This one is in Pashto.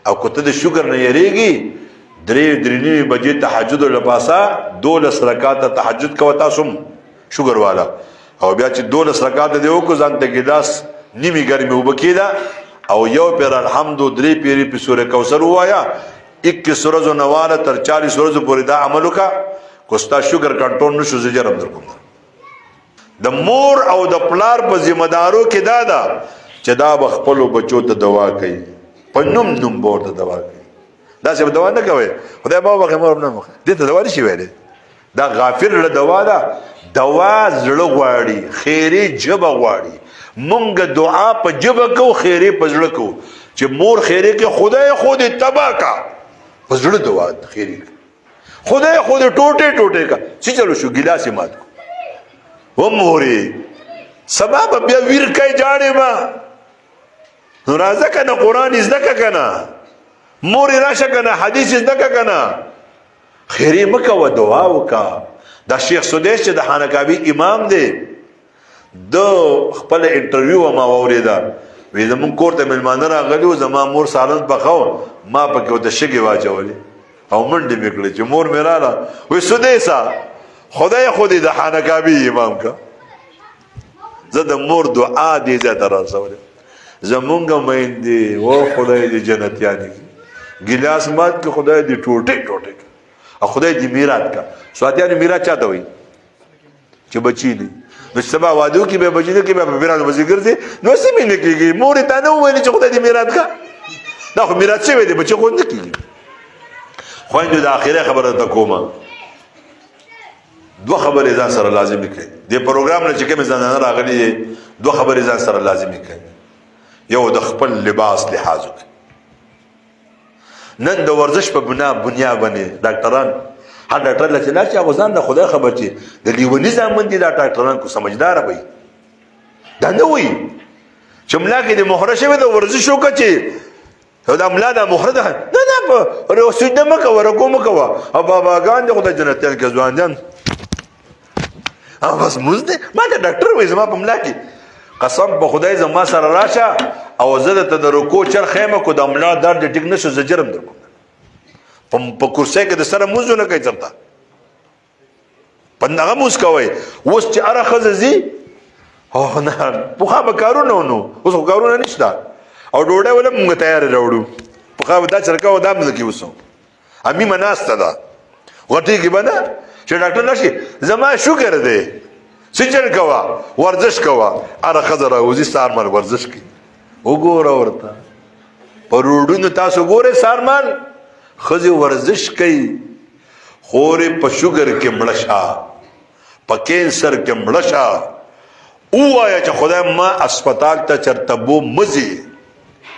او کته د شکر نه یریږي 3:30 بجې تهجد لپاسا 12 رکعات تهجد کو تاسو شکر والا او بیا چې 12 رکعات دی وکړو ځان ته ګلاس نیمه ګرمي وبکیدا او یو پیر الحمد 3 پیری په سورې کوثر وایا 21 ورځې نواله تر 40 ورځې پورې دا عمل وکا کوستا شکر کنټرول نشو زجر هم درکوم د مور او د پلار په ذمہ دارو کې دا چې دا بخپل بچو ته دوا کوي په نوم بور ته دوا کوي دا څه دوا نه کوي خدای بابا غمر نه مخ دې ته دوا نشي ویلې دا غافر له دوا دا دوا زړه غواړي خیري جبه غواړي مونږ دعا په جبه کو خیري په زړه کو چې مور خیري کې خدای خود تبا کا په زړه دعا خیري خدای خود ټوټه کا چې چلو شو ګلاس مات و موري سبب بیا ویر کای جاړې ما نو راځه کنه قران زده کنه موري راشه کنه حدیث زده کنه خیري مکه و دعا وکا دا شیخ سدیش چې د خانقاوي امام دی دو خپل انټرویو ما اوریدا وې زمون کور ته ملمانه راغلو زما مور سالن پخاو ما پکې د شګي واچولې او منډه میکړه چې مور میراله وې سدیسا خدای خودی د خانقاوي امام کا زه د مور دعا دې زه درځولې زمونږ مېندې و خدای دې جنتیانی ګلاس مات کې خدای دې ټوټه او خدای دې میراث کا سواتیان میراث چاته وي چې بچی دي نو سبا وادو کې به بچی دي کې به میراث وزګر دي نو سمې نه کېږي مور ته نه وایي چې خدای دې میراث کا دا خو میراث شوی دی بچی خو نه کېږي خويندو د اخیره خبره ته کومه دو خبرې ځان سره لازمي کړئ د پروګرام نه چې کوم ځان راغلي دو خبرې ځان سره لازمي کړئ یو د خپل لباس لحاظ وکړئ نن د ورزش په بنا باندې ډاکټران هر ډاکټر لکه نه چې غوځان د خدای خبر چې د لیونی ځامن دي دا ډاکټران کو سمجھدار وي دا نه وي چې ملا کې د مهره شوی د ورزش وکړي دا ملا د مهره ده نه په رسول مکه ورکو مکه او باباګان د خدای جنت کې ځوانان بس مزده ما ته ډاکټر وې زما په ملا کې قسم په خدای زما سره راشه او زه ته د رکو چر خیمه کو د ملا درد ټیک نشو زجرم درکو په کرسي کې د سره موزونه کوي چرته پندغه موس کوي اوس چې اره خززي او نه په خا به کارونه نو اوس کارونه نشته او ډوډۍ ولا موږ تیار راوړو په خا دا چرکا و دا مزه کې وسو امي مناسته ده ورته کې بنا چې ډاکټر نشي زما شوګر دی سچر کوا ورزش کوا اره خزر اوزي سارمن ورزش کی وګوره ورته پروډونو تاسو ګوره سارمن خزي ورزش کوي خورې په شوګر کې مړشا په کینسر کې مړشا وایا چې خدای ما اسپیټال ته چرته بو مزي